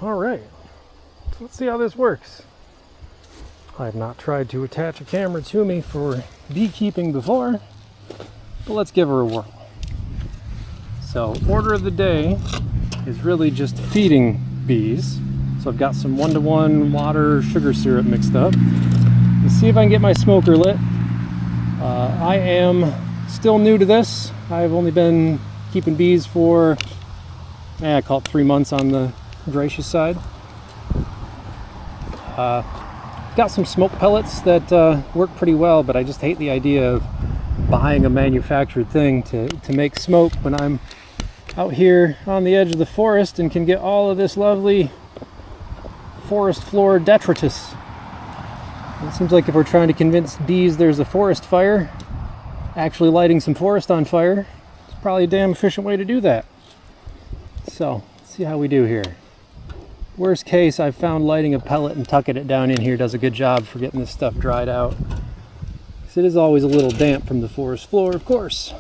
All right, let's see how this works. I have not tried to attach a camera to me for beekeeping before, but let's give her a whirl. So, order of the day is really just feeding bees. So I've got some 1-to-1 water sugar syrup mixed up. Let's see if I can get my smoker lit. I am still new to this. I've only been keeping bees for, I call it 3 months on the gracious side. Got some smoke pellets that work pretty well, but I just hate the idea of buying a manufactured thing to make smoke when I'm out here on the edge of the forest and can get all of this lovely forest floor detritus. It seems like if we're trying to convince bees there's a forest fire, actually lighting some forest on fire is probably a damn efficient way to do that. So, let's see how we do here. Worst case, I've found lighting a pellet and tucking it down in here does a good job for getting this stuff dried out. Because it is always a little damp from the forest floor, of course.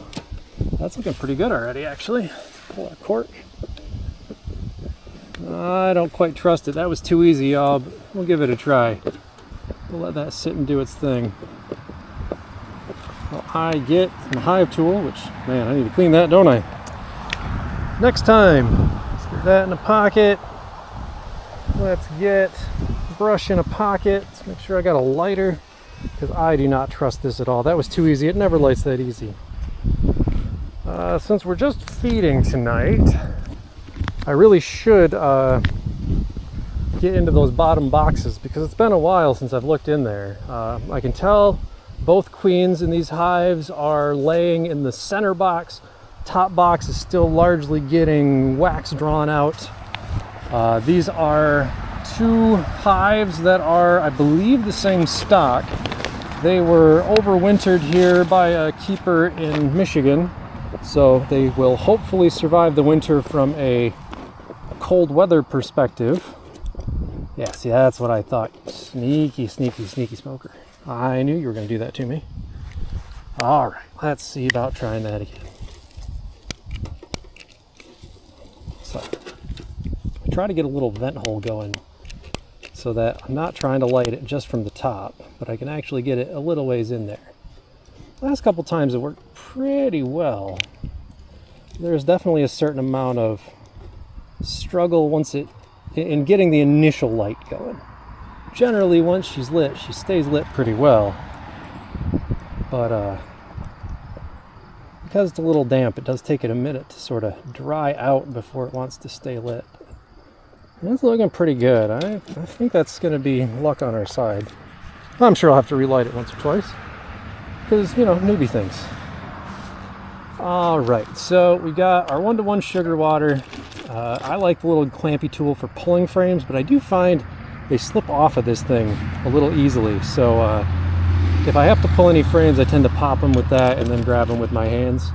That's looking pretty good already, actually. Pull our cork. I don't quite trust it. That was too easy, y'all, but we'll give it a try. We'll let that sit and do its thing. Well, I get my hive tool, which, man, I need to clean that, don't I? Next time, stick that in a pocket. Let's get a brush in a pocket. Let's make sure I got a lighter, because I do not trust this at all. That was too easy. It never lights that easy. Since we're just feeding tonight, I really should get into those bottom boxes, because it's been a while since I've looked in there. I can tell both queens in these hives are laying in the center box. Top box is still largely getting wax drawn out. These are 2 hives that are, I believe, the same stock. They were overwintered here by a keeper in Michigan, so they will hopefully survive the winter from a cold weather perspective. Yeah, see, that's what I thought. Sneaky, sneaky, sneaky smoker. I knew you were going to do that to me. All right, let's see about trying that again. So, I try to get a little vent hole going so that I'm not trying to light it just from the top, but I can actually get it a little ways in there. Last couple times it worked pretty well. There's definitely a certain amount of struggle in getting the initial light going. Generally, once she's lit, she stays lit pretty well. But because it's a little damp, it does take it a minute to sort of dry out before it wants to stay lit. And it's looking pretty good. I think that's going to be luck on our side. I'm sure I'll have to relight it once or twice, because, you know, newbie things. All right, so we got our 1-to-1 sugar water. I like the little clampy tool for pulling frames, but I do find they slip off of this thing a little easily. So if I have to pull any frames, I tend to pop them with that and then grab them with my hands.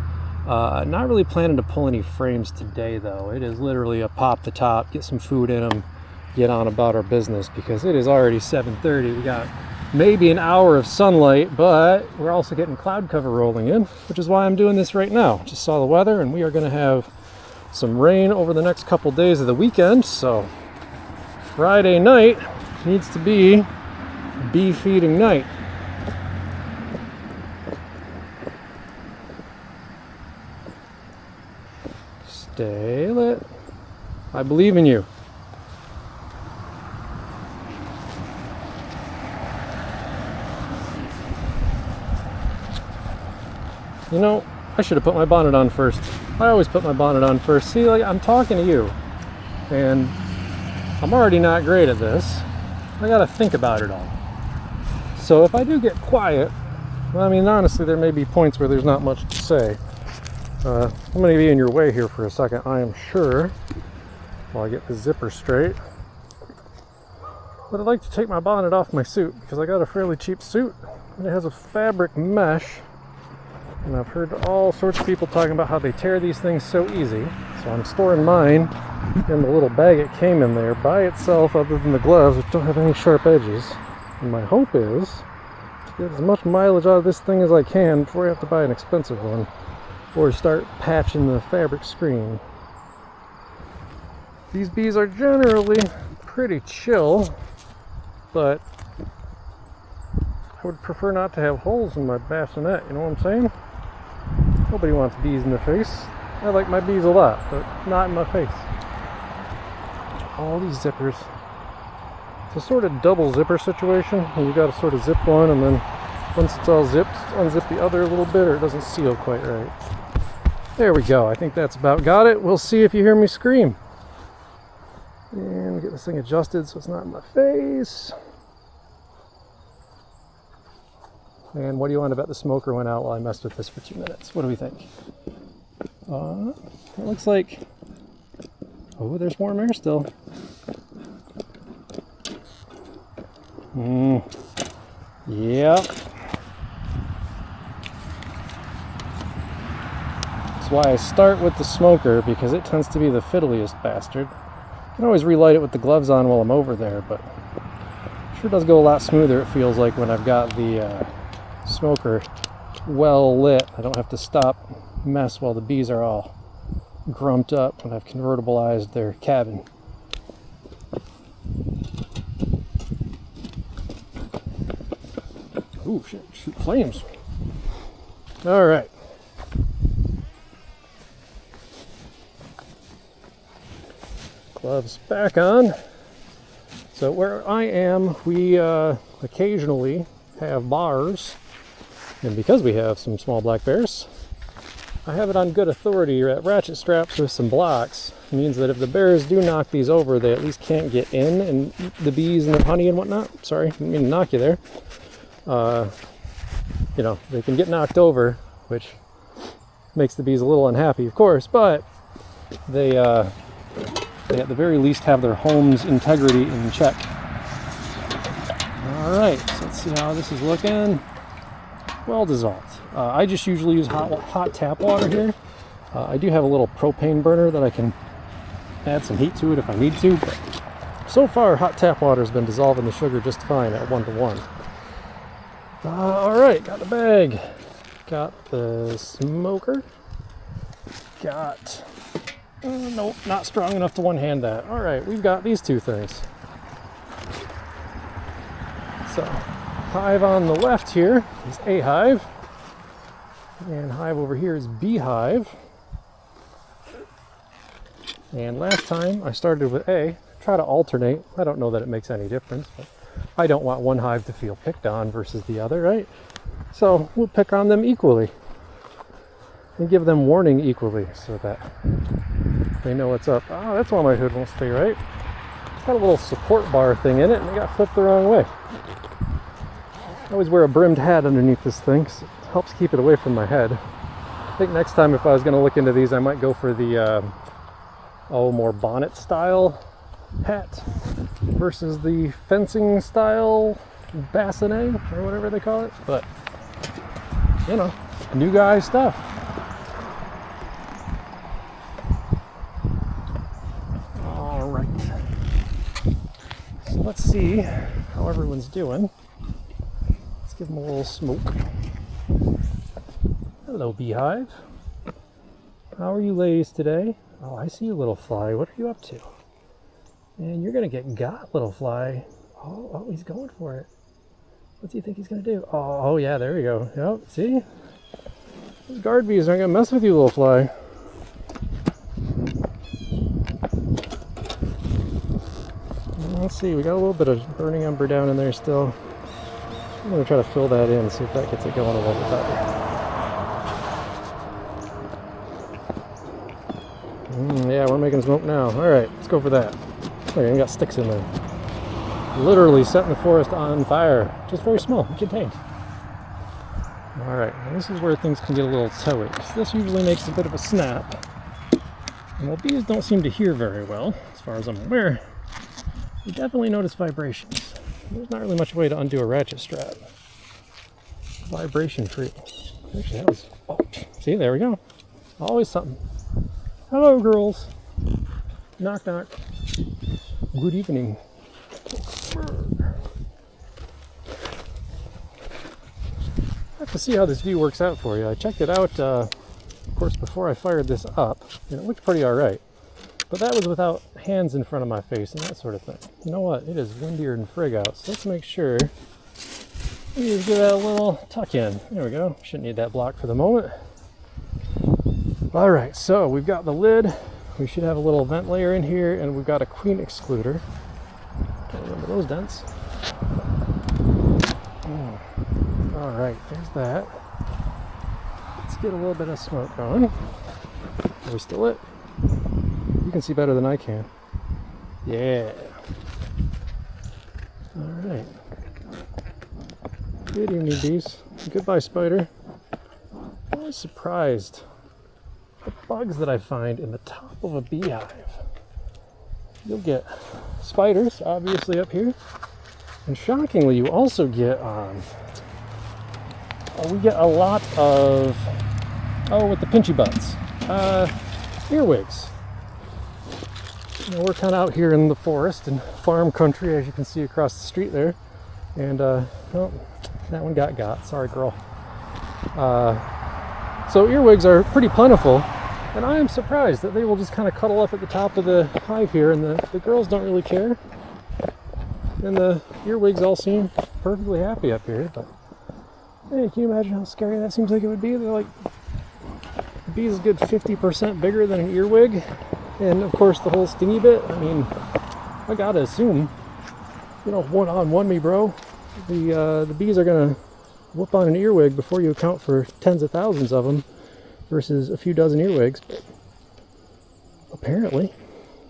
Not really planning to pull any frames today, though. It is literally a pop the top, get some food in them, get on about our business, because it is already 7:30. We got maybe an hour of sunlight, but we're also getting cloud cover rolling in, which is why I'm doing this right now. Just saw the weather, and we are going to have some rain over the next couple days of the weekend, so Friday night needs to be bee feeding night. Stay lit. I believe in you. You know, I should have put my bonnet on first. I always put my bonnet on first. See, like, I'm talking to you, and I'm already not great at this. I gotta think about it all. So if I do get quiet, well, I mean, honestly, there may be points where there's not much to say. I'm going to be in your way here for a second, I am sure, while I get the zipper straight. But I'd like to take my bonnet off my suit, because I got a fairly cheap suit, and it has a fabric mesh, and I've heard all sorts of people talking about how they tear these things so easy. So I'm storing mine in the little bag it came in there by itself, other than the gloves, which don't have any sharp edges. And my hope is to get as much mileage out of this thing as I can before I have to buy an expensive one, or start patching the fabric screen. These bees are generally pretty chill, but I would prefer not to have holes in my bassinet, you know what I'm saying? Nobody wants bees in their face. I like my bees a lot, but not in my face. All these zippers. It's a sort of double zipper situation, and you got to sort of zip one, and then once it's all zipped, unzip the other a little bit, or it doesn't seal quite right. There we go. I think that's about got it. We'll see if you hear me scream. And get this thing adjusted so it's not in my face. And what do you want to bet the smoker went out while I messed with this for 2 minutes? What do we think? It looks like... Oh, there's warm air still. Yep. That's why I start with the smoker, because it tends to be the fiddliest bastard. I can always relight it with the gloves on while I'm over there, but it sure does go a lot smoother, it feels like, when I've got the smoker well lit. I don't have to stop, mess while the bees are all grumped up when I've convertibilized their cabin. Ooh, shit, shoot flames. All right. Gloves back on. So where I am, we occasionally have bars, and because we have some small black bears, I have it on good authority at ratchet straps with some blocks. It means that if the bears do knock these over, they at least can't get in and eat the bees and the honey and whatnot. Sorry, didn't mean to knock you there. You know, they can get knocked over, which makes the bees a little unhappy, of course, but they at the very least have their home's integrity in check. All right, so let's see how this is looking. Well dissolved. I just usually use hot tap water here. I do have a little propane burner that I can add some heat to it if I need to, but so far hot tap water has been dissolving the sugar just fine at 1:1. All right, got the bag, got the smoker, got, nope, not strong enough to one-hand that. All right, we've got these two things. So, hive on the left here is A hive, and hive over here is B hive. And last time I started with A, try to alternate. I don't know that it makes any difference, but I don't want one hive to feel picked on versus the other, right? So we'll pick on them equally and give them warning equally so that they know what's up. Ah, that's why my hood won't stay right. It's got a little support bar thing in it and it got flipped the wrong way. I always wear a brimmed hat underneath this thing because it helps keep it away from my head. I think next time if I was going to look into these, I might go for the more bonnet style hat versus the fencing style bassinet or whatever they call it. But you know, new guy stuff. All right, so let's see how everyone's doing. Let's give them a little smoke. Hello, beehive. How are you ladies today? Oh, I see you, little fly. What are you up to? And you're gonna get got, little fly. Oh, he's going for it. What's he think he's gonna do? Oh yeah, there we go. Yep, see? Those guard bees aren't gonna mess with you, little fly. Let's see, we got a little bit of burning umber down in there still. I'm gonna try to fill that in, see if that gets it going a little bit better. Yeah, we're making smoke now. All right, let's go for that. Oh, you got sticks in there. Literally setting the forest on fire. Just very small, contained. All right, now this is where things can get a little toey. So this usually makes a bit of a snap. And while bees don't seem to hear very well, as far as I'm aware, you definitely notice vibrations. There's not really much way to undo a ratchet strap. Vibration free. Actually, that was, oh, see, there we go. Always something. Hello, girls. Knock, knock. Good evening. I have to see how this view works out for you. I checked it out, of course, before I fired this up, and it looked pretty all right. But that was without hands in front of my face and that sort of thing. You know what? It is windier than frig out, so let's make sure we just give that a little tuck in. There we go. Shouldn't need that block for the moment. All right, so we've got the lid. We should have a little vent layer in here, and we've got a queen excluder. Don't remember those dents. All right, there's that. Let's get a little bit of smoke going. Are we still lit? You can see better than I can. Yeah. All right. Good evening, bees. Goodbye, spider. I'm always surprised the bugs that I find in the top of a beehive. You'll get spiders, obviously, up here. And shockingly, you also get, we get a lot of, with the pinchy butts, earwigs. You know, we're kind of out here in the forest and farm country, as you can see across the street there. And, well, that one got. Sorry, girl. So earwigs are pretty plentiful, and I am surprised that they will just kind of cuddle up at the top of the hive here, and the girls don't really care. And the earwigs all seem perfectly happy up here. But hey, can you imagine how scary that seems like it would be? They're like, the bee's a good 50% bigger than an earwig, and of course the whole stingy bit. I mean, I gotta assume, you know, one-on-one me, bro. The bees are gonna whoop on an earwig before you account for tens of thousands of them versus a few dozen earwigs, but apparently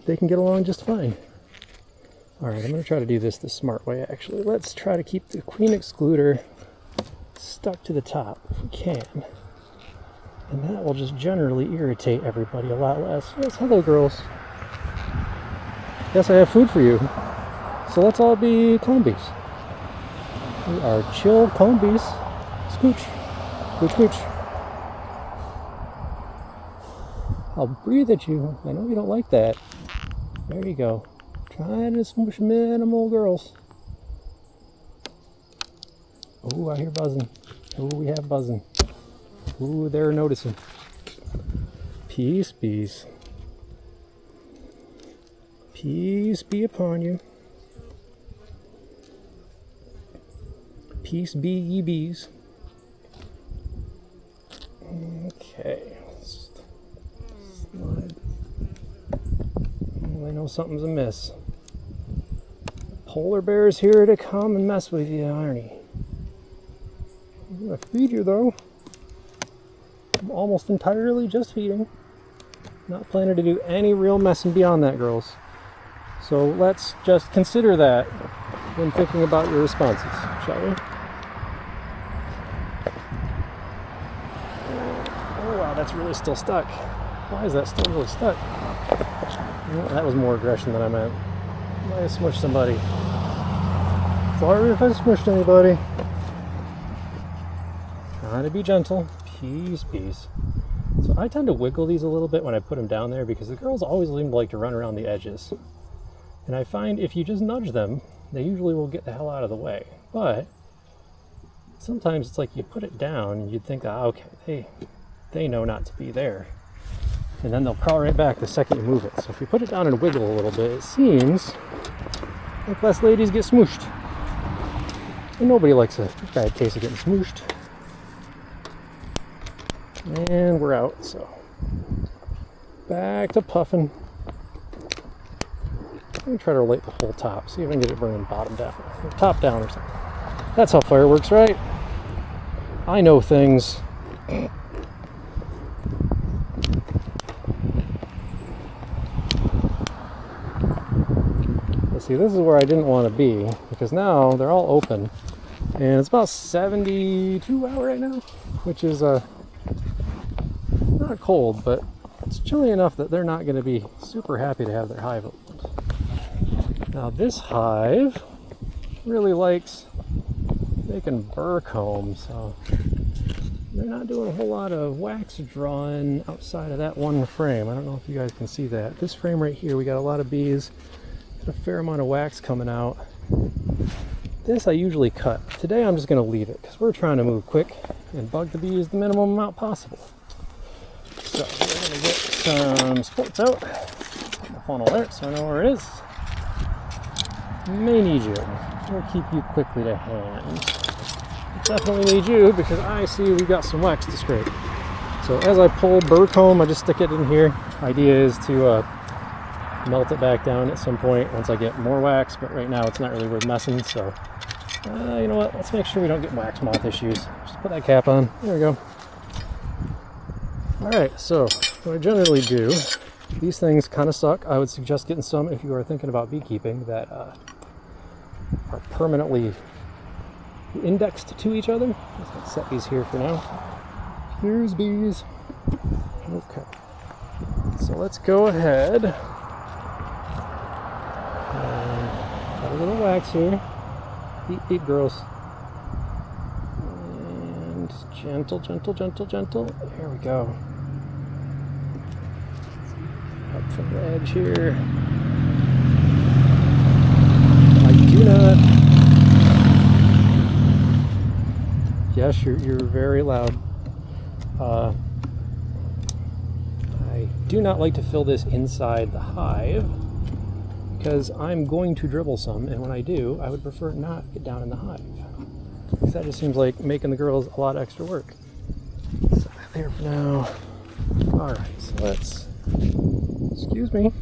they can get along just fine. All right, I'm going to try to do this the smart way, actually. Let's try to keep the queen excluder stuck to the top if we can. And that will just generally irritate everybody a lot less. Yes, hello, girls. Yes, I have food for you. So let's all be cone bees. We are chill cone bees. Scooch. Scooch, scooch. I'll breathe at you. I know you don't like that. There you go. Trying to smush minimal girls. Oh, I hear buzzing. Oh, we have buzzing. Oh, they're noticing. Peace, bees. Peace be upon you. Peace be ye bees. Okay. Slide. Well, I know something's amiss. Polar bear's here to come and mess with you, Arnie. I'm gonna feed you though. I'm almost entirely just feeding. Not planning to do any real messing beyond that, girls. So let's just consider that when thinking about your responses, shall we? Oh wow, that's really still stuck. Why is that still really stuck? Well, that was more aggression than I meant. I might have smushed somebody. Sorry if I smushed anybody. Trying to be gentle. Peace, peace. So I tend to wiggle these a little bit when I put them down there because the girls always seem to like to run around the edges. And I find if you just nudge them, they usually will get the hell out of the way. But sometimes it's like you put it down and you'd think, okay, they know not to be there. And then they'll crawl right back the second you move it. So if you put it down and wiggle a little bit, it seems like less ladies get smooshed. And nobody likes a bad case of getting smooshed. And we're out, so back to puffing. I'm gonna try to light the whole top, see if I can get it burning bottom down, or top down or something. That's how fire works, right? I know things. Let's see, this is where I didn't want to be, because now they're all open. And it's about 72 out right now, which is not cold, but it's chilly enough that they're not going to be super happy to have their hive opened. Now this hive really likes making burr comb, so they're not doing a whole lot of wax drawing outside of that one frame. I don't know if you guys can see that. This frame right here, we got a lot of bees, got a fair amount of wax coming out. This I usually cut. Today I'm just going to leave it because we're trying to move quick and bug the bees the minimum amount possible. So we're going to get some sports out. funnel there so I know where it is. May need you. We'll keep you quickly to hand. Definitely need you because I see we got some wax to scrape. So as I pull burr comb, I just stick it in here. Idea is to melt it back down at some point once I get more wax, but right now it's not really worth messing, so you know what, let's make sure we don't get wax moth issues. Just put that cap on. There we go. Alright, so what I generally do, these things kind of suck. I would suggest getting some if you are thinking about beekeeping that are permanently indexed to each other. Let's set these here for now. Here's bees. Okay. So let's go ahead. Got a little wax here. Eat, girls. And gentle, gentle, gentle, gentle. There we go. Up from the edge here. I do not. Yes, you're very loud. I do not like to fill this inside the hive because I'm going to dribble some, and when I do, I would prefer not get down in the hive because that just seems like making the girls a lot of extra work. Set that there for now. Alright, so let's, excuse me,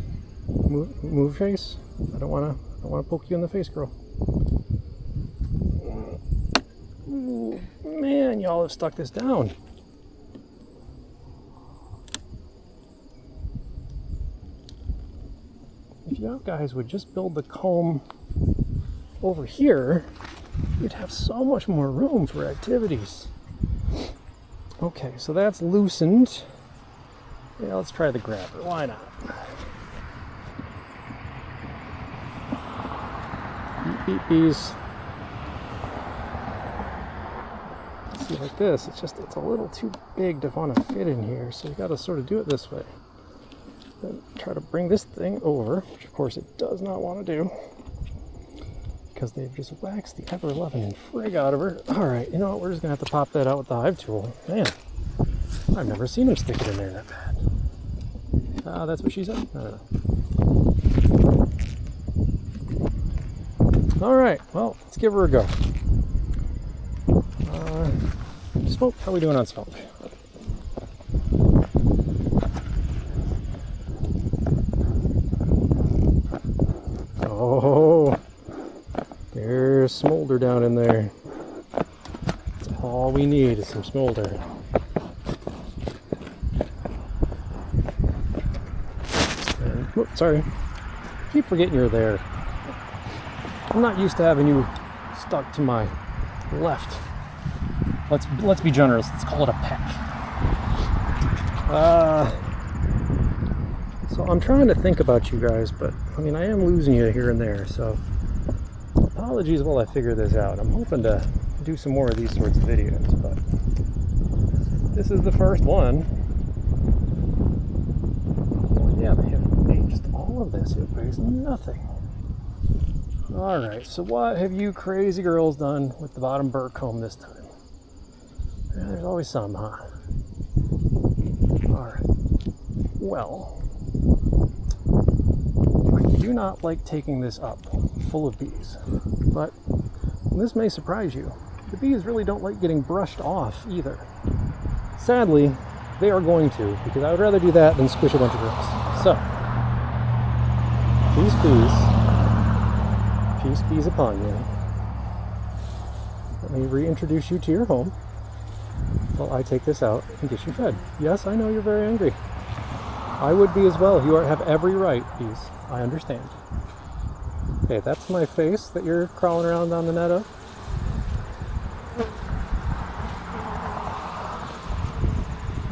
move face. I don't want to poke you in the face, girl. Ooh, man, y'all have stuck this down. If you guys would just build the comb over here, you'd have so much more room for activities. Okay, so that's loosened. Yeah, let's try the grabber. Why not? Beep, beep, bees. See, like this, it's a little too big to want to fit in here, so you got to sort of do it this way. Then try to bring this thing over, which of course it does not want to do because they've just waxed the ever-loving frig out of her. All right, you know what? We're just gonna have to pop that out with the hive tool. Man, I've never seen him stick it in there that bad. That's what she said. I don't know. All right, well, let's give her a go. Smoke, how are we doing on smoke? Oh, there's smolder down in there. That's all we need is some smolder. And, oh, sorry, keep forgetting you're there. I'm not used to having you stuck to my left. Let's be generous. Let's call it a peck. So I'm trying to think about you guys, but I mean I am losing you here and there. So apologies while I figure this out. I'm hoping to do some more of these sorts of videos, but this is the first one. Oh, yeah, they have made just all of this. It weighs nothing. All right. So what have you crazy girls done with the bottom burr comb this time? Yeah, there's always some, huh? Alright. Well, I do not like taking this up full of bees, but this may surprise you. The bees really don't like getting brushed off either. Sadly, they are going to, because I would rather do that than squish a bunch of girls. So, peace bees upon you. Let me reintroduce you to your home. Well, I take this out and get you fed. Yes, I know you're very angry. I would be as well. You have every right, bees. I understand. Okay, that's my face that you're crawling around on the net of.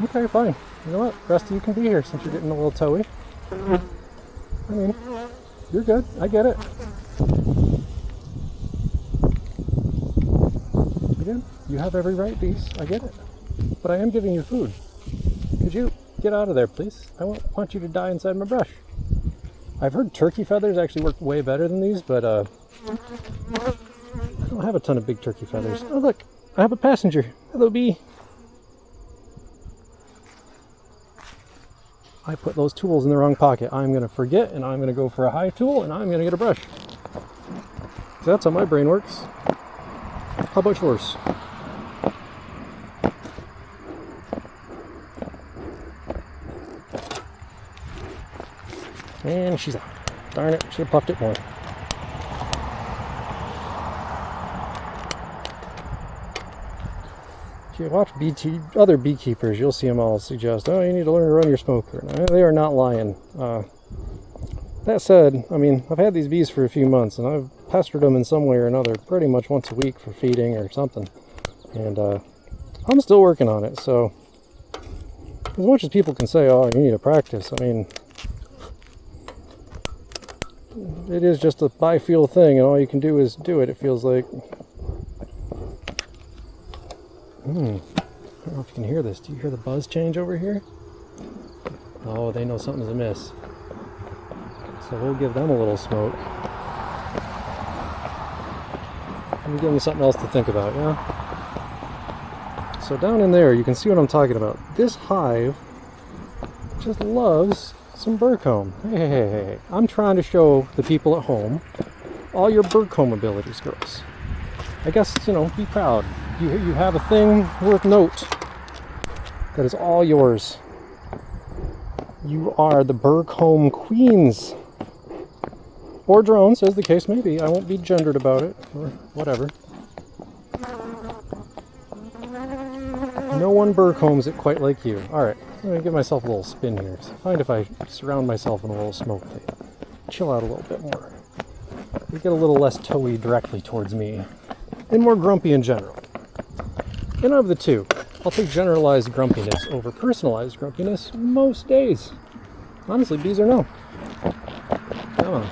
Okay, fine. You know what? The rest of you can be here since you're getting a little toey. I mean, you're good. I get it. Again, you have every right, bees. I get it. But I am giving you food. Could you get out of there, please? I won't want you to die inside my brush. I've heard turkey feathers actually work way better than these, but I don't have a ton of big turkey feathers. Oh, look, I have a passenger. Hello, bee. I put those tools in the wrong pocket. I'm going to forget, and I'm going to go for a high tool, and I'm going to get a brush. That's how my brain works. How about yours? And she's out. Darn it, should have puffed it more. If you watch other beekeepers, you'll see them all suggest, oh, you need to learn to run your smoker. No, they are not lying. That said, I mean, I've had these bees for a few months, and I've pestered them in some way or another pretty much once a week for feeding or something. And I'm still working on it, so as much as people can say, oh, you need to practice, I mean, it is just a by-feel thing, and all you can do is do it, it feels like. I don't know if you can hear this. Do you hear the buzz change over here? Oh, they know something's amiss. So we'll give them a little smoke. And give them something else to think about, yeah? So down in there, you can see what I'm talking about. This hive just loves some burr comb. Hey. I'm trying to show the people at home all your burr comb abilities, girls. I guess, you know, be proud. You have a thing worth note that is all yours. You are the burr comb queens. Or drones, as the case may be. I won't be gendered about it, or whatever. No one burr combs it quite like you. Alright, I'm going to give myself a little spin here. So find if I surround myself in a little smoke, they chill out a little bit more. They get a little less toey directly towards me, and more grumpy in general. And of the two, I'll take generalized grumpiness over personalized grumpiness most days. Honestly, bees or no. Come on.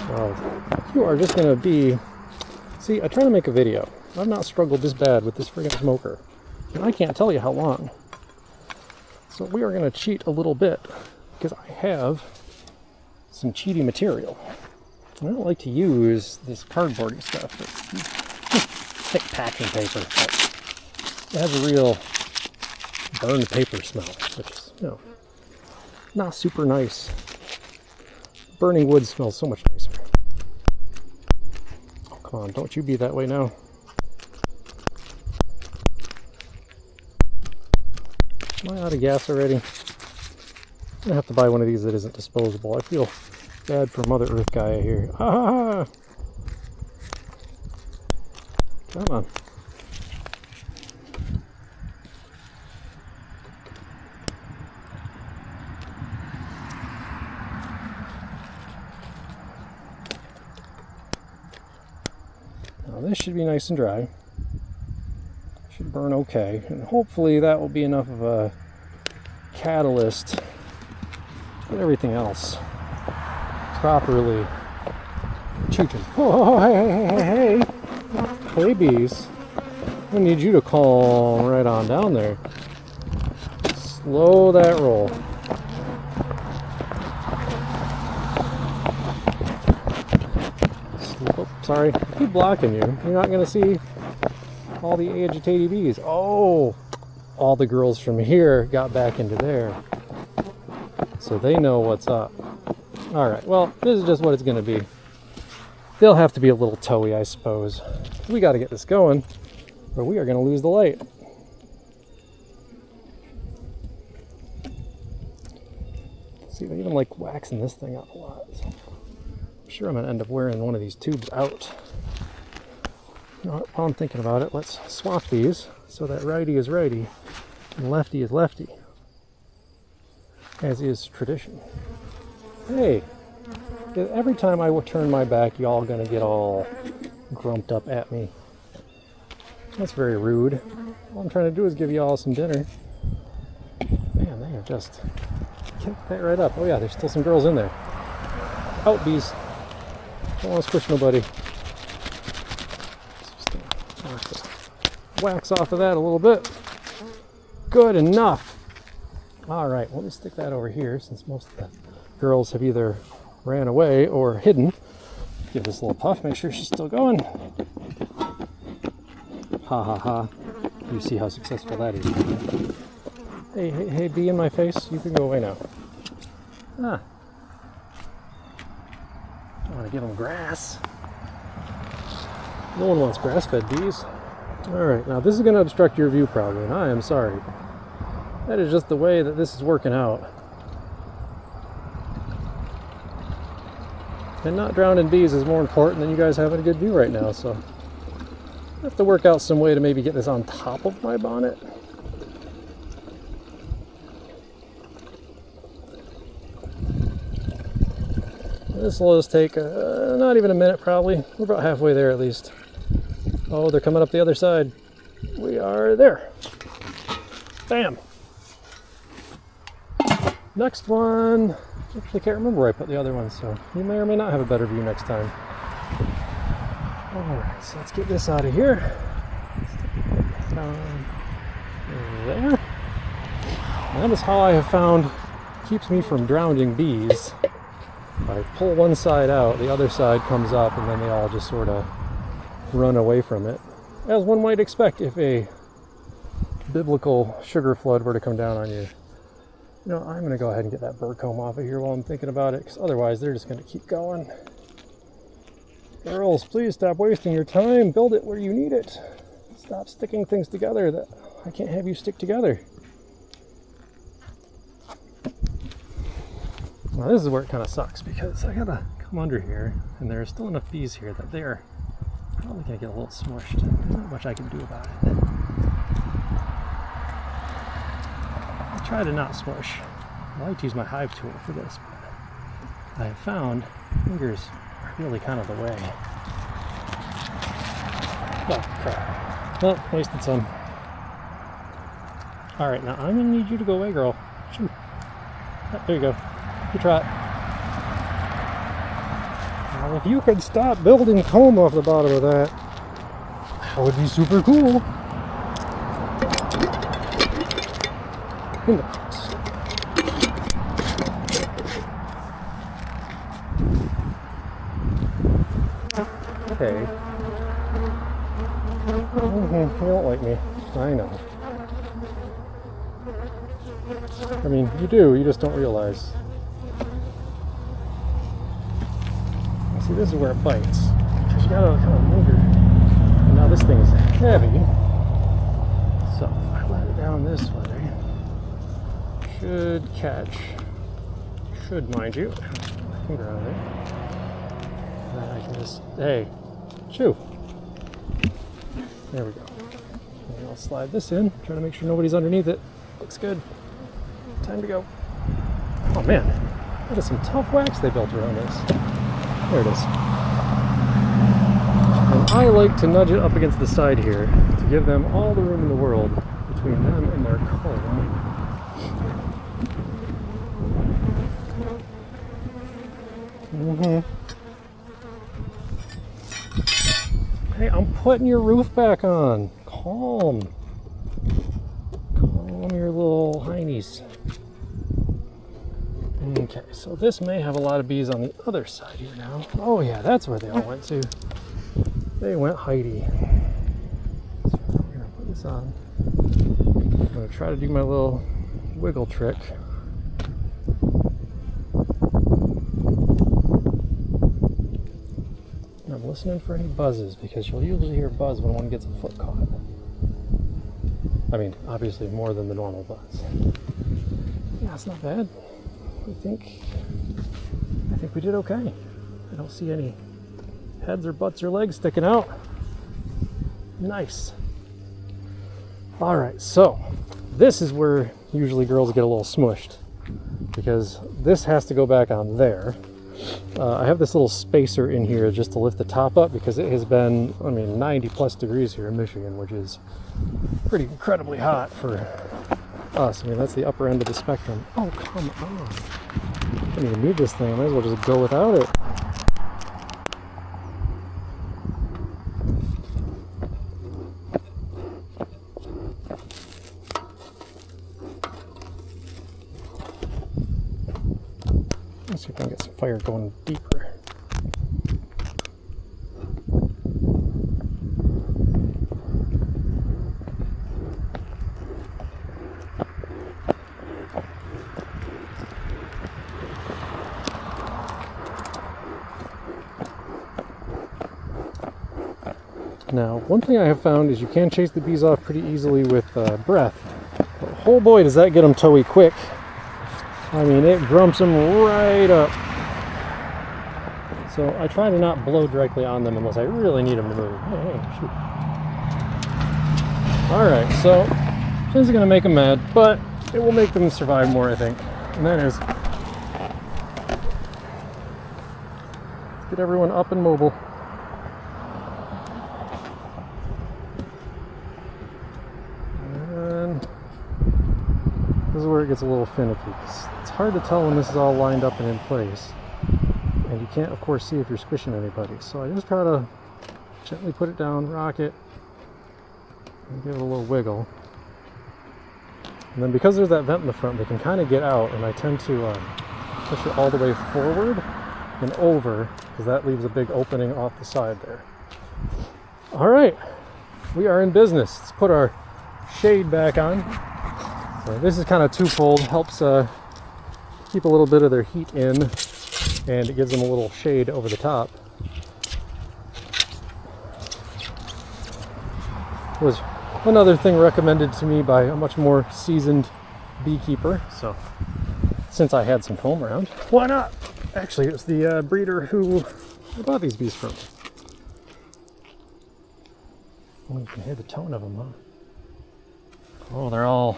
Well, you are just going to be... See, I try to make a video. I've not struggled this bad with this friggin' smoker. And I can't tell you how long. So we are going to cheat a little bit, because I have some cheaty material. I don't like to use this cardboardy stuff. It's thick packing paper, but it has a real burned paper smell, which is, you know, not super nice. Burning wood smells so much nicer. Oh, come on, don't you be that way now. Am I out of gas already? I'm gonna have to buy one of these that isn't disposable. I feel bad for Mother Earth Gaia here. Ah! Come on. Now this should be nice and dry. Should burn okay, and hopefully that will be enough of a catalyst to get everything else properly chooching. Oh, hey. Hey, bees. I need you to calm right on down there. Slow that roll. Oh, sorry. I keep blocking you. You're not going to see all the agitated bees. Oh, all the girls from here got back into there. So they know what's up. Alright, well, this is just what it's going to be. They'll have to be a little toey, I suppose. We got to get this going, or we are going to lose the light. See, they even like waxing this thing up a lot. So I'm sure I'm going to end up wearing one of these tubes out. You know, while I'm thinking about it, let's swap these so that righty is righty and lefty is lefty, as is tradition. Hey, every time I turn my back, y'all gonna get all grumped up at me. That's very rude. All I'm trying to do is give y'all some dinner. Man, they have just kicked that right up. Oh yeah, there's still some girls in there. Out, bees. Don't want to squish nobody. Just wax off of that a little bit. Good enough. All right, let me stick that over here since most of the girls have either ran away or hidden. Give this a little puff, make sure she's still going. Ha ha ha. You see how successful that is. Hey, hey, hey, bee in my face, you can go away now. Ah. I want to give them grass. No one wants grass-fed bees. Alright, now this is going to obstruct your view probably, and I am sorry. That is just the way that this is working out. And not drowning bees is more important than you guys having a good view right now, so I have to work out some way to maybe get this on top of my bonnet. This will just take not even a minute probably. We're about halfway there at least. Oh, they're coming up the other side. We are there. Bam. Next one. Actually can't remember where I put the other one, so you may or may not have a better view next time. Alright, so let's get this out of here. Down there. And that is how I have found keeps me from drowning bees. I pull one side out, the other side comes up, and then they all just sort of run away from it. As one might expect if a biblical sugar flood were to come down on you. You know, I'm going to go ahead and get that bird comb off of here while I'm thinking about it, because otherwise they're just going to keep going. Girls, please stop wasting your time. Build it where you need it. Stop sticking things together that I can't have you stick together. Now this is where it kind of sucks, because I gotta come under here, and there's still enough bees here that they're probably gonna get a little smushed. There's not much I can do about it. I try to not smush. I like to use my hive tool for this, but I have found fingers are really kind of the way. Oh crap. Well, wasted some. Alright, now I'm gonna need you to go away, girl. Shoo. Oh, there you go. Good try. Now, if you could stop building comb off the bottom of that, that would be super cool. In the box. Okay. You don't like me. I know. I mean, you do, you just don't realize. See, this is where it bites. Because you gotta kind of move your... And now this thing is heavy. So, if I let it down this way, should catch. Should, mind you. My finger out of there. Then I can just... Hey, chew. There we go. And I'll slide this in, try to make sure nobody's underneath it. Looks good. Time to go. Oh man, that is some tough wax they built around this. There it is. And I like to nudge it up against the side here to give them all the room in the world between them and their comb. Hey, I'm putting your roof back on. Calm. Calm your little heinies. Okay, so this may have a lot of bees on the other side here now. Oh yeah, that's where they all went to. They went Heidi. So I'm gonna put this on. I'm gonna try to do my little wiggle trick. And I'm listening for any buzzes, because you'll usually hear buzz when one gets a foot caught. I mean, obviously more than the normal buzz. Yeah, it's not bad. I think we did okay. I don't see any heads or butts or legs sticking out. Nice. All right, so this is where usually girls get a little smushed, because this has to go back on there. I have this little spacer in here just to lift the top up, because it has been, I mean, 90 plus degrees here in Michigan, which is pretty incredibly hot for us. I mean, that's the upper end of the spectrum. Oh, come on. I don't even need this thing. I might as well just go without it. Let's see if I can get some fire going deeper. Now, one thing I have found is you can chase the bees off pretty easily with breath. But oh boy, does that get them toey quick. I mean, it grumps them right up. So I try to not blow directly on them unless I really need them to move. Hey, shoot. Alright, so this is going to make them mad, but it will make them survive more, I think. And that is, let's get everyone up and mobile. And this is where it gets a little finicky. It's hard to tell when this is all lined up and in place. And you can't, of course, see if you're squishing anybody. So I just try to gently put it down, rock it, and give it a little wiggle. And then because there's that vent in the front, they can kind of get out, and I tend to push it all the way forward and over, because that leaves a big opening off the side there. All right, we are in business. Let's put our shade back on. So this is kind of twofold, helps keep a little bit of their heat in, and it gives them a little shade over the top. Was another thing recommended to me by a much more seasoned beekeeper. So since I had some foam around, why not? Actually, it was the breeder who I bought these bees from. Oh, you can hear the tone of them, huh? Oh, they're all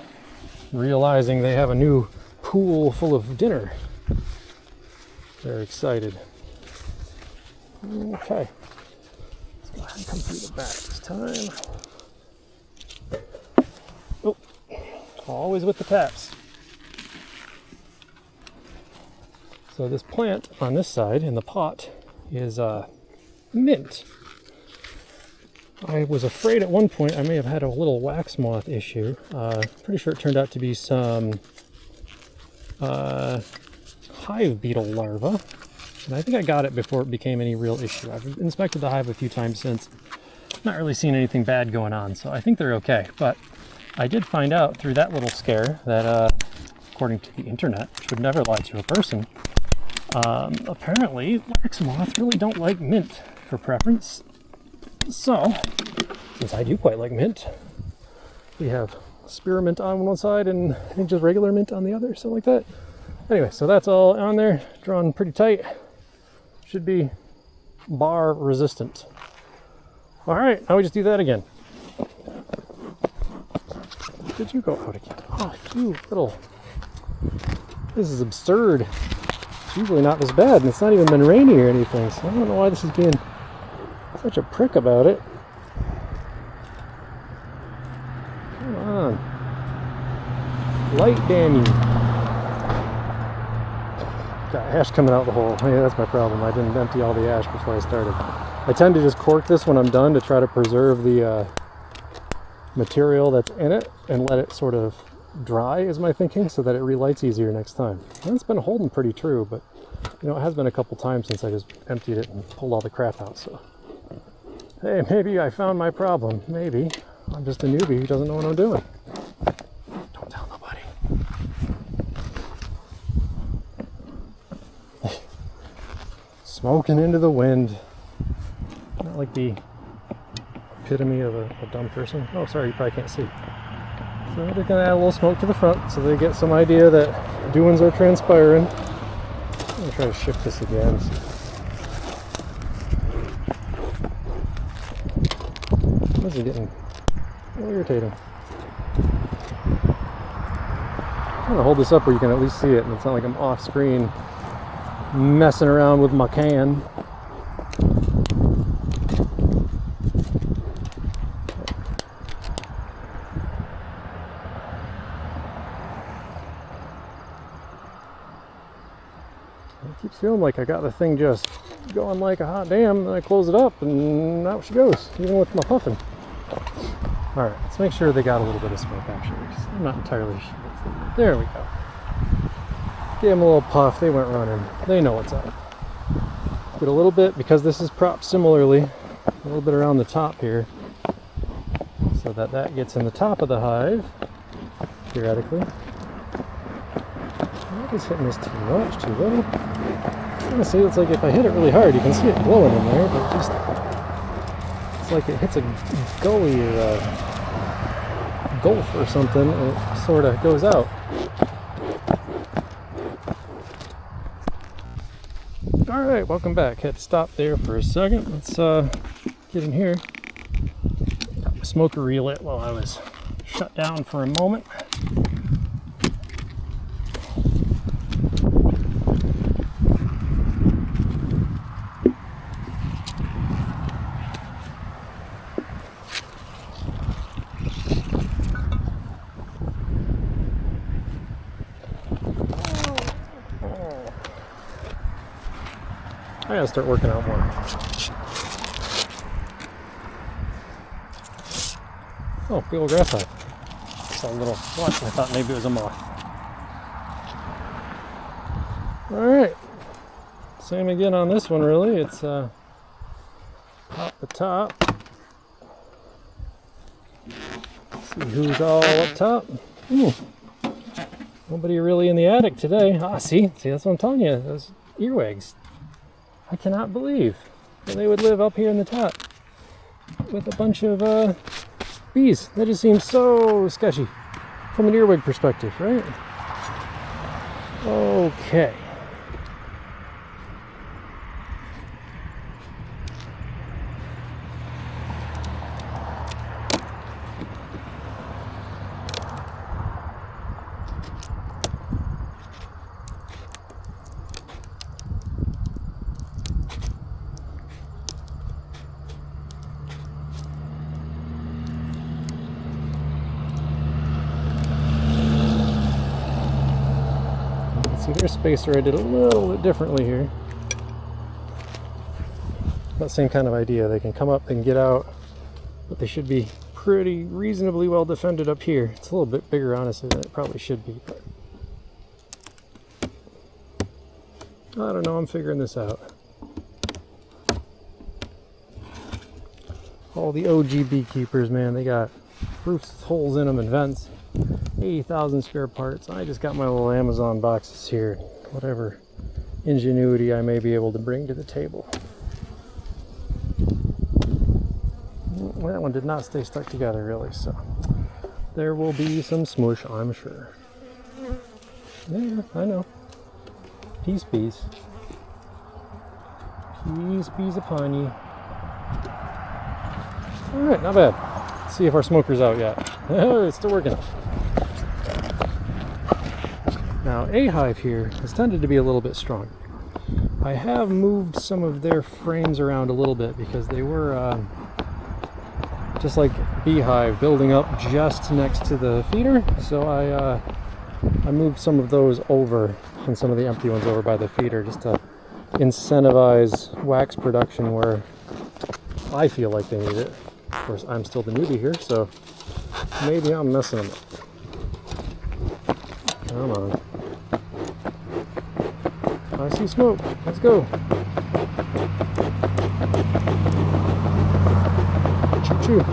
realizing they have a new pool full of dinner. They're excited. Okay. Let's go ahead and come through the back this time. Oh, always with the taps. So this plant on this side in the pot is mint. I was afraid at one point I may have had a little wax moth issue. Pretty sure it turned out to be some hive beetle larva, and I think I got it before it became any real issue. I've inspected the hive a few times since, not really seen anything bad going on, so I think they're okay. But I did find out through that little scare that according to the internet, which would never lie to a person, apparently wax moths really don't like mint for preference. So since I do quite like mint, we have spearmint on one side and I think just regular mint on the other, something like that. Anyway, so that's all on there, drawn pretty tight. Should be bar resistant. All right, now we just do that again. Did you go out again? Oh, you little... This is absurd. It's usually not this bad, and it's not even been rainy or anything, so I don't know why this is being such a prick about it. Come on. Light Danny. Got ash coming out the hole. Yeah, that's my problem. I didn't empty all the ash before I started. I tend to just cork this when I'm done to try to preserve the material that's in it and let it sort of dry, is my thinking, so that it relights easier next time. And it's been holding pretty true, but you know, it has been a couple times since I just emptied it and pulled all the crap out, so hey, maybe I found my problem. Maybe I'm just a newbie who doesn't know what I'm doing. Don't tell nobody. Smoking into the wind. Not like the epitome of a dumb person. Oh, sorry, you probably can't see. So they're gonna add a little smoke to the front so they get some idea that doings are transpiring. I'm gonna try to shift this again. This is getting a little irritating. I'm gonna hold this up where you can at least see it, and it's not like I'm off screen messing around with my can. It keeps feeling like I got the thing just going like a hot damn, and I close it up and out she goes, even with my puffing. Alright, let's make sure they got a little bit of smoke actually. I'm not entirely sure. There we go. Give them a little puff, they went running. They know what's up. Get a little bit, because this is propped similarly, a little bit around the top here, so that that gets in the top of the hive, theoretically. I'm just hitting this too much, too little. Honestly, it's like if I hit it really hard, you can see it glowing in there, but just It's like it hits a gully or a gulf or something, and it sort of goes out. All right, welcome back. Had to stop there for a second. Let's get in here. Got my smoker relit while I was shut down for a moment. I gotta start working out more. Oh, big old grass hive. Saw a little flush. I thought maybe it was a moth. Alright. Same again on this one, really. It's pop the top. See who's all up top. Ooh. Nobody really in the attic today. Ah, see, that's what I'm telling you. Those earwigs. I cannot believe that they would live up here in the top with a bunch of bees. That just seems so sketchy from an earwig perspective, right? Okay. See, their spacer I did a little bit differently here. That same kind of idea. They can come up, they can get out, but they should be pretty reasonably well defended up here. It's a little bit bigger, honestly, than it probably should be, but I don't know, I'm figuring this out. All the OG beekeepers, man, they got roofs with holes in them and vents. 80,000 spare parts. I just got my little Amazon boxes here. Whatever ingenuity I may be able to bring to the table. Well, that one did not stay stuck together really, so there will be some smush, I'm sure. Yeah, I know. Peace, bees. Peace, bees upon ye. Alright, not bad. Let's see if our smoker's out yet. It's still working. Now, a hive here has tended to be a little bit stronger. I have moved some of their frames around a little bit because they were just like beehive building up just next to the feeder. So I moved some of those over and some of the empty ones over by the feeder just to incentivize wax production where I feel like they need it. Of course, I'm still the newbie here, so maybe I'm messing them up. Come on. I see smoke. Let's go. Choo-choo.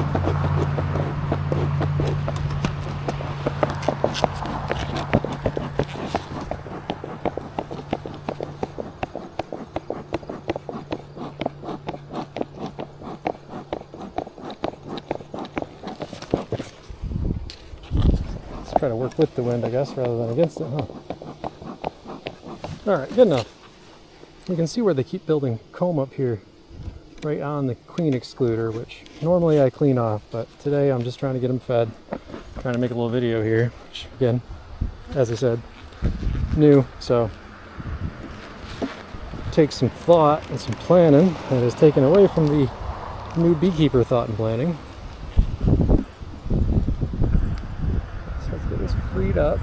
Let's try to work with the wind, I guess, rather than against it, huh? Alright, good enough. You can see where they keep building comb up here, right on the queen excluder, which normally I clean off, but today I'm just trying to get them fed. Trying to make a little video here, which again, as I said, new, so takes some thought and some planning that is taken away from the new beekeeper thought and planning. So let's get this freed up.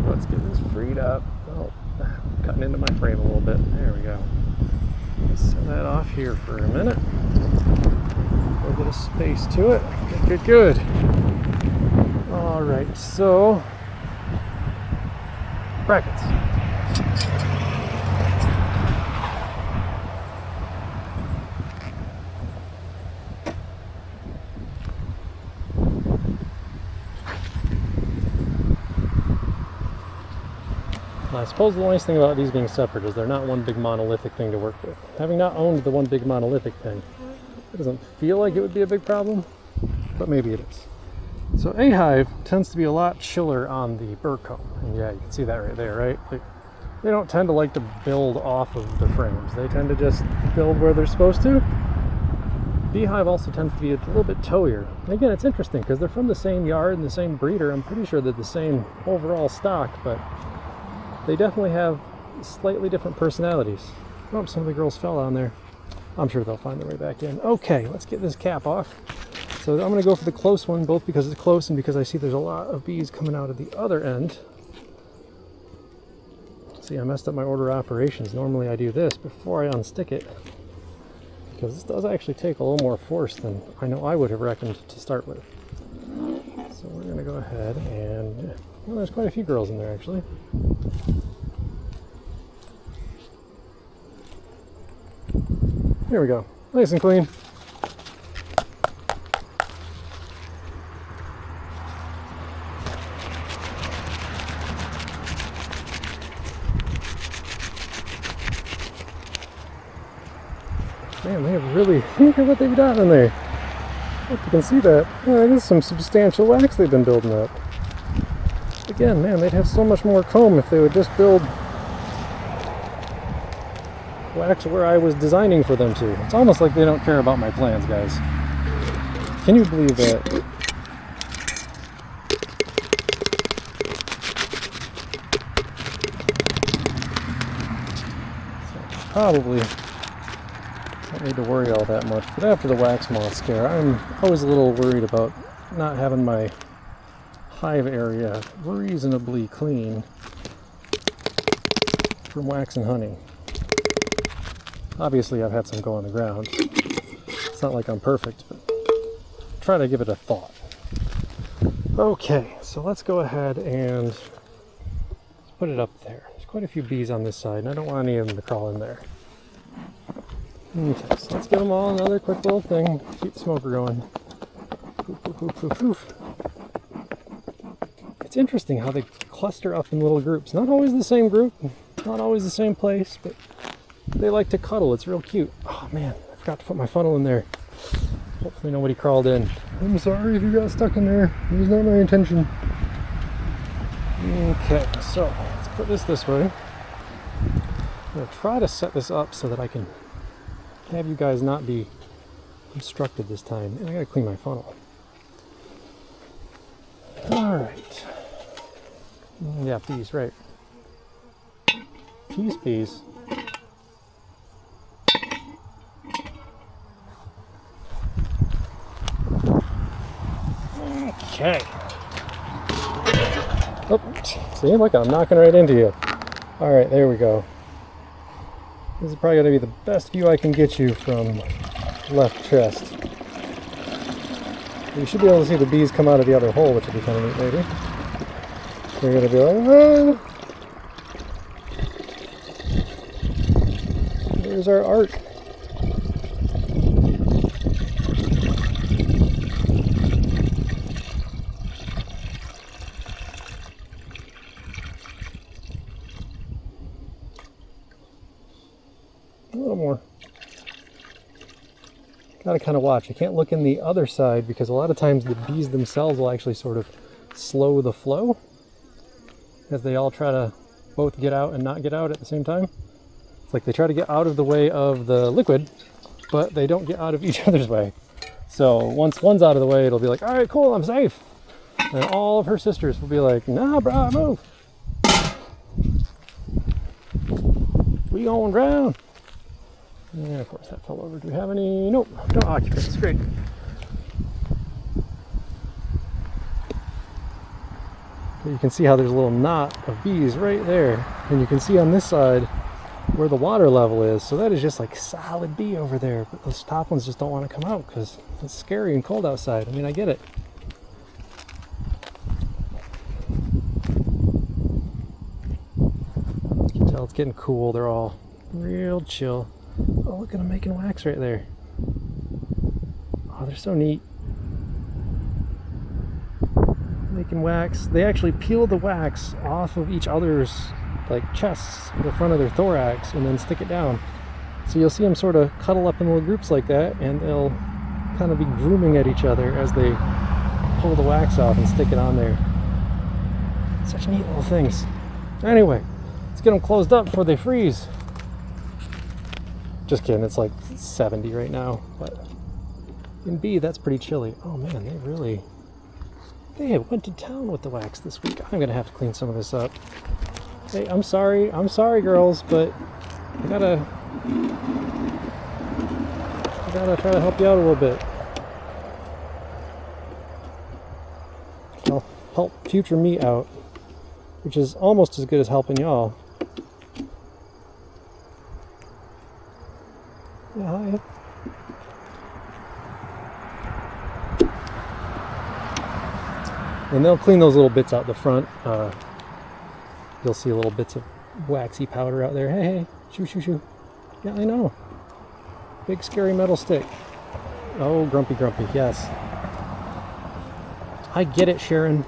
Let's get this freed up. Oh, cutting into my frame a little bit. There we go. Set that off here for a minute. A little bit of space to it. Good, good, good. All right, so brackets. And I suppose the nice thing about these being separate is they're not one big monolithic thing to work with. Having not owned the one big monolithic thing, it doesn't feel like it would be a big problem, but maybe it is. So a hive tends to be a lot chiller on the burr comb. And yeah, you can see that right there, right? Like, they don't tend to like to build off of the frames. They tend to just build where they're supposed to. Beehive also tends to be a little bit towier. And again, it's interesting because they're from the same yard and the same breeder. I'm pretty sure they're the same overall stock, but they definitely have slightly different personalities. Oh, some of the girls fell down there. I'm sure they'll find their way back in. Okay, let's get this cap off. So I'm going to go for the close one, both because it's close and because I see there's a lot of bees coming out of the other end. See, I messed up my order of operations. Normally I do this before I unstick it, because this does actually take a little more force than I know I would have reckoned to start with. So we're going to go ahead and, well, there's quite a few girls in there actually. There we go, nice and clean. Man, they have really, look at what they've done in there. Hope you can see that. Yeah, that is some substantial wax they've been building up. Again, man, they'd have so much more comb if they would just build wax where I was designing for them to. It's almost like they don't care about my plans, guys. Can you believe that? So, probably don't need to worry all that much, but after the wax moth scare, I'm always a little worried about not having my hive area reasonably clean from wax and honey. Obviously I've had some go on the ground. It's not like I'm perfect, but try to give it a thought. Okay, so let's go ahead and put it up there. There's quite a few bees on this side, and I don't want any of them to crawl in there. Okay, so let's give them all another quick little thing. Keep the smoker going. Poof, poof, poof, poof, poof. It's interesting how they cluster up in little groups. Not always the same group, not always the same place, but they like to cuddle. It's real cute. Oh man, I forgot to put my funnel in there. Hopefully nobody crawled in. I'm sorry if you got stuck in there. It was not my intention. Okay, so let's put this way. I'm going to try to set this up so that I can have you guys not be obstructed this time. And I gotta clean my funnel. Alright. Yeah, bees, right. Bees. Okay. Oh, see, look, I'm knocking right into you. Alright, there we go. This is probably going to be the best view I can get you from left chest. You should be able to see the bees come out of the other hole, which will be kind of neat maybe. You're going to be like, ah! There's our arc. A little more. Gotta kind of watch. I can't look in the other side because a lot of times the bees themselves will actually sort of slow the flow as they all try to both get out and not get out at the same time. It's like they try to get out of the way of the liquid, but they don't get out of each other's way. So once one's out of the way, it'll be like, all right, cool, I'm safe. And all of her sisters will be like, nah, bro, move. We going drown. And of course that fell over. Do we have any? Nope, no occupants. Great. But you can see how there's a little knot of bees right there. And you can see on this side where the water level is. So that is just like solid bee over there. But those top ones just don't want to come out because it's scary and cold outside. I mean, I get it. You can tell it's getting cool. They're all real chill. Oh, look at them making wax right there. Oh, they're so neat. making wax. They actually peel the wax off of each other's like chests, the front of their thorax, and then stick it down. So you'll see them sort of cuddle up in little groups like that, and they'll kind of be grooming at each other as they pull the wax off and stick it on there. Such neat little things. Anyway, let's get them closed up before they freeze. Just kidding, it's like 70 right now, but in B, that's pretty chilly. Oh man, they have went to town with the wax this week. I'm gonna have to clean some of this up. Hey, I'm sorry girls, but I gotta try to help you out a little bit. I'll help future me out, which is almost as good as helping y'all. Yeah, hi. And they'll clean those little bits out the front. You'll see little bits of waxy powder out there. Hey, hey, shoo, shoo, shoo. Yeah, I know. Big scary metal stick. Oh, grumpy, grumpy, yes. I get it, Sharon.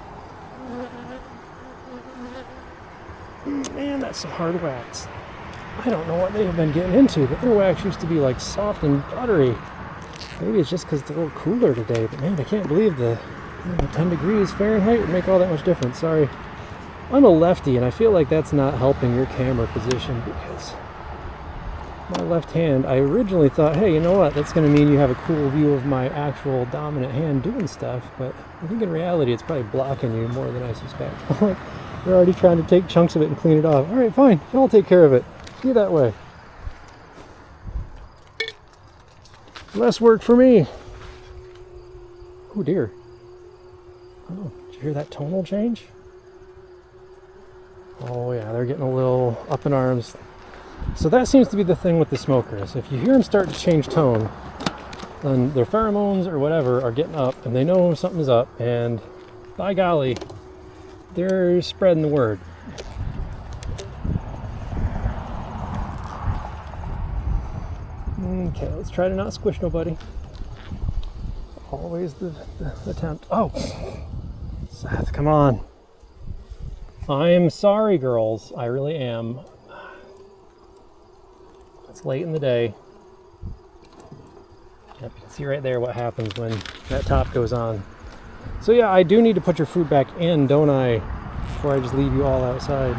Man, that's some hard wax. I don't know what they have been getting into, but their wax used to be like soft and buttery. Maybe it's just because it's a little cooler today, but man, I can't believe the 10 degrees Fahrenheit would make all that much difference. Sorry. I'm a lefty, and I feel like that's not helping your camera position because my left hand, I originally thought, hey, you know what, that's going to mean you have a cool view of my actual dominant hand doing stuff, but I think in reality it's probably blocking you more than I suspect. Like, you're already trying to take chunks of it and clean it off. All right, fine, y'all take care of it. See you that way. Less work for me. Oh dear. Oh, did you hear that tonal change? Oh yeah, they're getting a little up in arms. So that seems to be the thing with the smokers. If you hear them start to change tone, then their pheromones or whatever are getting up, and they know something's up, and by golly, they're spreading the word. Okay, let's try to not squish nobody. Always the attempt. Oh, Seth, come on. I'm sorry, girls. I really am. It's late in the day. Yep, you can see right there what happens when that top goes on. So yeah, I do need to put your food back in, don't I? Before I just leave you all outside.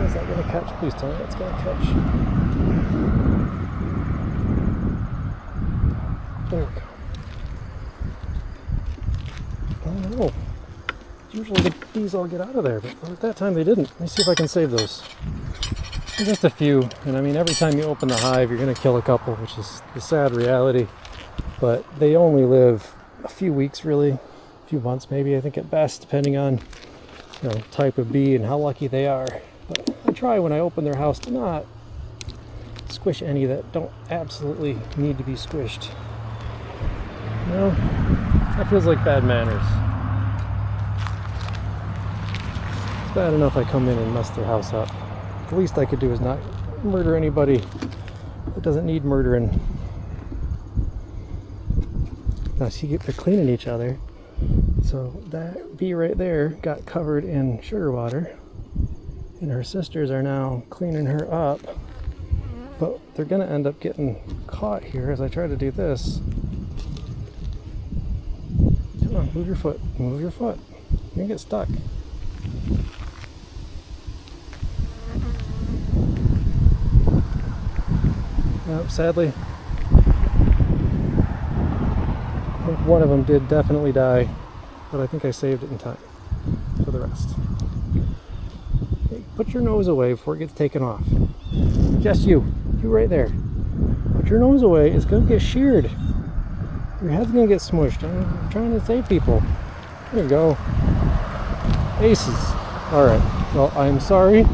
Is that going to catch? Please tell me that's going to catch. There we go. Oh no. Usually the bees all get out of there, but at that time they didn't. Let me see if I can save those. There's just a few, and I mean every time you open the hive you're going to kill a couple, which is the sad reality. But they only live a few weeks really, a few months maybe, I think at best, depending on type of bee and how lucky they are. But I try when I open their house to not squish any that don't absolutely need to be squished. No, that feels like bad manners. It's bad enough I come in and mess their house up. The least I could do is not murder anybody that doesn't need murdering. Now see, they're cleaning each other. So that bee right there got covered in sugar water, and her sisters are now cleaning her up. But they're gonna end up getting caught here as I try to do this. Come on, move your foot, move your foot. You're gonna get stuck. Nope, sadly, I think one of them did definitely die, but I think I saved it in time for the rest. Hey, put your nose away before it gets taken off. Just you right there. Put your nose away, it's gonna get sheared. Your head's gonna get smushed. I'm trying to save people. There you go. Aces. Alright, well, I'm sorry.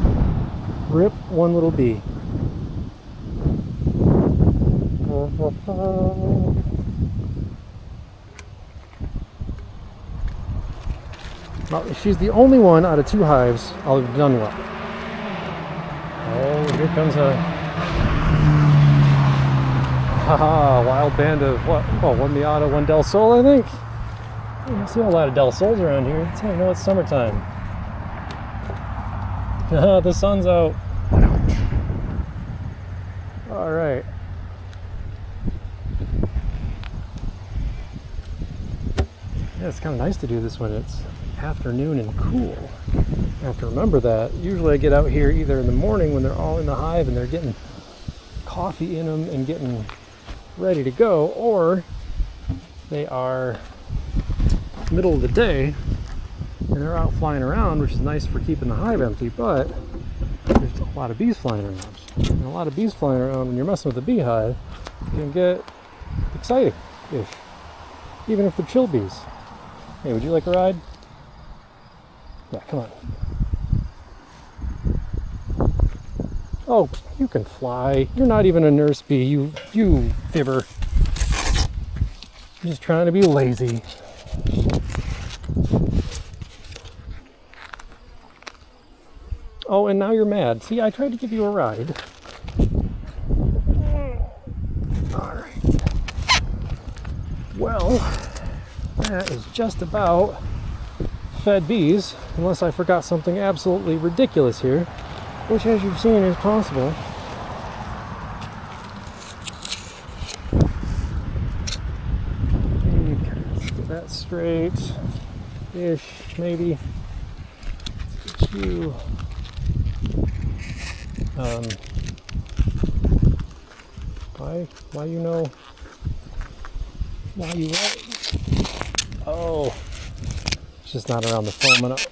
Rip one little bee. Well, if she's the only one out of 2 hives, I'll have done well. Oh, here comes a wild band of what? Oh, 1 Miata, 1 Del Sol, I think. You don't see a lot of Del Sols around here. That's how you know it's summertime. The sun's out. All right. Yeah, it's kind of nice to do this when it's afternoon and cool. I have to remember that. Usually I get out here either in the morning when they're all in the hive and they're getting coffee in them and getting ready to go, or they are middle of the day and they're out flying around, which is nice for keeping the hive empty, but there's a lot of bees flying around. And a lot of bees flying around when you're messing with a beehive can get exciting-ish, even if they're chill bees. Hey, would you like a ride? Yeah, come on. Oh, you can fly. You're not even a nurse bee, you fibber. You're just trying to be lazy. Oh, and now you're mad. See, I tried to give you a ride. Alright. Well, that is just about fed bees, unless I forgot something absolutely ridiculous here, which, as you've seen, is possible. Let's get that straight-ish, maybe. Let's get you. Why you know? Why you what? Oh, it's just not around the foam enough.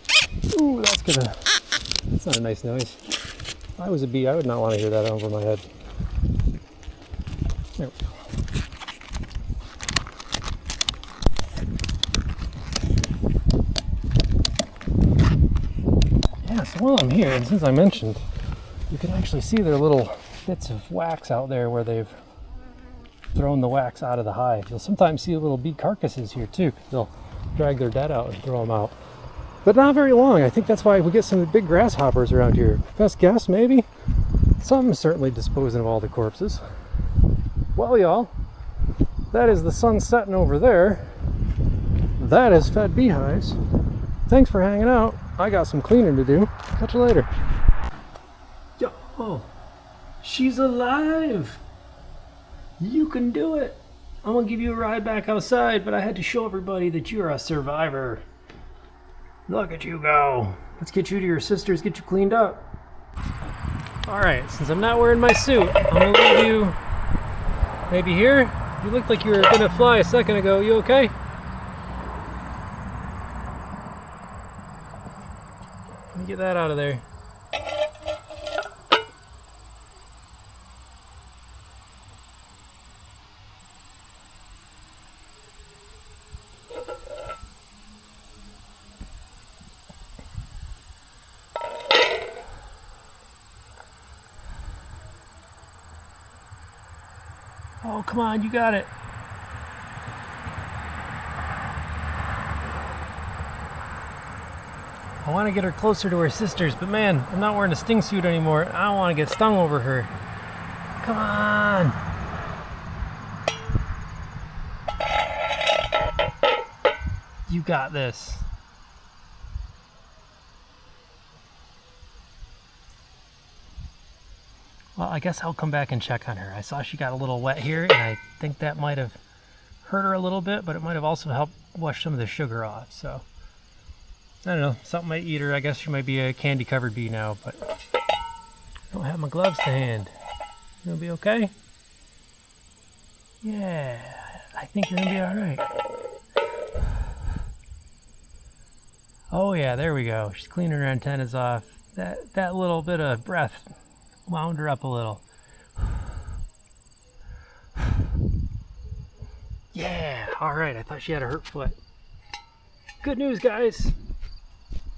Ooh, that's not a nice noise. If I was a bee, I would not want to hear that over my head. There we go. Yeah, so while I'm here, and since I mentioned, you can actually see their little bits of wax out there where they've thrown the wax out of the hive. You'll sometimes see little bee carcasses here too. They'll drag their dead out and throw them out. But not very long. I think that's why we get some big grasshoppers around here. Best guess, maybe? Some certainly disposing of all the corpses. Well, y'all, that is the sun setting over there. That is fed beehives. Thanks for hanging out. I got some cleaning to do. Catch you later. Yo, she's alive. You can do it. I'm gonna give you a ride back outside, but I had to show everybody that you're a survivor. Look at you go. Let's get you to your sisters, get you cleaned up. Alright, since I'm not wearing my suit, I'm gonna leave you maybe here. You looked like you were gonna fly a second ago. You okay? Let me get that out of there. Oh, come on, you got it. I want to get her closer to her sisters, but man, I'm not wearing a sting suit anymore. I don't want to get stung over her. Come on. You got this. Well, I guess I'll come back and check on her. I saw she got a little wet here, and I think that might have hurt her a little bit, but it might have also helped wash some of the sugar off. So, I don't know, something might eat her. I guess she might be a candy-covered bee now, but I don't have my gloves to hand. You gonna be okay? Yeah, I think you're gonna be all right. Oh yeah, there we go. She's cleaning her antennas off. That little bit of breath wound her up a little. Yeah, all right. I thought she had a hurt foot. Good news, guys.